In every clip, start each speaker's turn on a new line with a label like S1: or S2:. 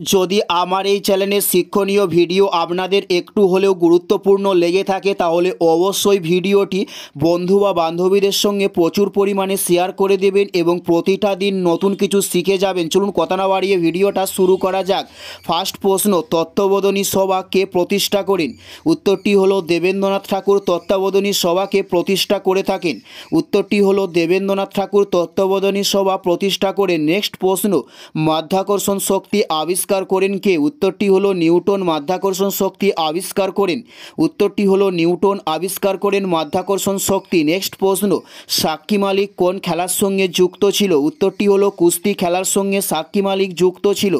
S1: যদি আমার এই চ্যানেলের শিক্ষণীয় ভিডিও আপনাদের একটু হলেও গুরুত্বপূর্ণ লেগে থাকে তাহলে অবশ্যই ভিডিওটি বন্ধু বা বান্ধবীদের সঙ্গে প্রচুর পরিমাণে শেয়ার করে দেবেন এবং প্রতিটা দিন নতুন কিছু শিখে যাবেন। চলুন কথা না বাড়িয়ে ভিডিওটা শুরু করা যাক। ফার্স্ট প্রশ্ন, তত্ত্বাবধানী সভা কে প্রতিষ্ঠা করেন? উত্তরটি হলো দেবেন্দ্রনাথ ঠাকুর তত্ত্বাবধানী সভাকে প্রতিষ্ঠা করে থাকেন। উত্তরটি হলো দেবেন্দ্রনাথ ঠাকুর তত্ত্বাবধানী সভা প্রতিষ্ঠা করেন। নেক্সট প্রশ্ন, মাধ্যাকর্ষণ শক্তি আবিষ্কার করেন কে? উত্তরটি হলো নিউটন মাধ্যাকর্ষণ শক্তি আবিষ্কার করেন। উত্তরটি হলো নিউটন আবিষ্কার করেন মাধ্যাকর্ষণ শক্তি। নেক্সট প্রশ্ন, সাক্ষী মালিক কোন খেলার সঙ্গে যুক্ত ছিল? উত্তরটি হলো কুস্তি খেলার সঙ্গে সাক্ষী মালিক যুক্ত ছিল।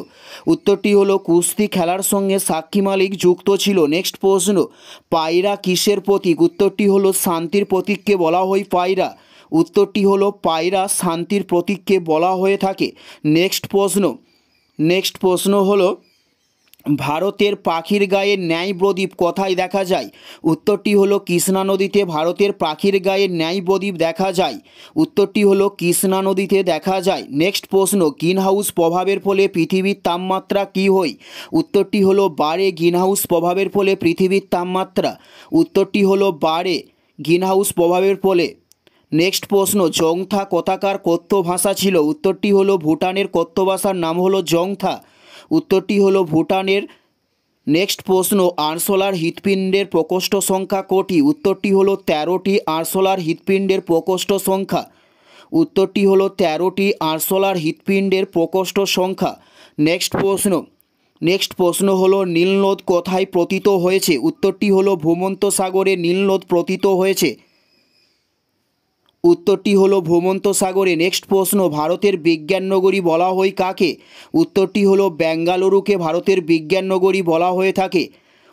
S1: উত্তরটি হলো কুস্তি খেলার সঙ্গে সাক্ষী মালিক যুক্ত ছিল। নেক্সট প্রশ্ন, পায়রা কিসের প্রতীক? উত্তরটি হলো শান্তির প্রতীককে বলা হয় পায়রা। উত্তরটি হলো পায়রা শান্তির প্রতীককে বলা হয়ে থাকে। নেক্সট প্রশ্ন হলো ভারতের পাখির গায়ে ন্যায় প্রদীপ কোথায় দেখা যায়? উত্তরটি হলো কৃষ্ণা নদীতে ভারতের পাখির গায়ে ন্যায় প্রদীপ দেখা যায়। উত্তরটি হলো কৃষ্ণা নদীতে দেখা যায়। নেক্সট প্রশ্ন, গ্রিনহাউস প্রভাবের ফলে পৃথিবীর তাপমাত্রা কী হয়? উত্তরটি হলো বাড়ে। গ্রিনহাউস প্রভাবের ফলে পৃথিবীর তাপমাত্রা। উত্তরটি হলো বাড়ে গ্রিনহাউস প্রভাবের ফলে। নেক্সট প্রশ্ন, জংথা কোথাকার কথ্য ভাষা ছিল? উত্তরটি হলো ভুটানের কথ্য ভাষার নাম হলো জংথা। উত্তরটি হলো ভুটানের। নেক্সট প্রশ্ন, আরশোলার হৃৎপিণ্ডের প্রকোষ্ঠ সংখ্যা কটি? উত্তরটি হলো 13টি আরশোলার হৃৎপিণ্ডের প্রকোষ্ঠ সংখ্যা। উত্তরটি হলো 13টি আরশোলার হৃৎপিণ্ডের প্রকোষ্ঠ সংখ্যা। নেক্সট প্রশ্ন হলো নীলনদ কোথায় পতিত হয়েছে? উত্তরটি হলো ভূমধ্যসাগরে নীলনদ পতিত হয়েছে। উত্তরটি হলো ভূমধ্যসাগরে। নেক্সট প্রশ্ন, ভারতের বিজ্ঞান নগরী বলা হয় কাকে? উত্তরটি হলো বেঙ্গালুরুকে ভারতের বিজ্ঞান নগরী বলা হয়ে থাকে।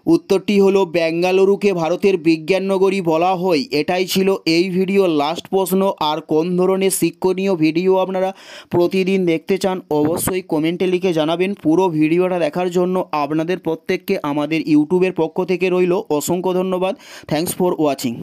S1: উত্তরটি হলো বেঙ্গালুরুকে ভারতের বিজ্ঞান নগরী বলা হয়। এটাই ছিল এই ভিডিওর লাস্ট প্রশ্ন। আর কোন ধরনের শিক্ষণীয় ভিডিও আপনারা প্রতিদিন দেখতে চান অবশ্যই কমেন্টে লিখে জানাবেন। পুরো ভিডিওটা দেখার জন্য আপনাদের প্রত্যেককে আমাদের ইউটিউবের পক্ষ থেকে রইল অসংখ্য ধন্যবাদ। Thanks for watching.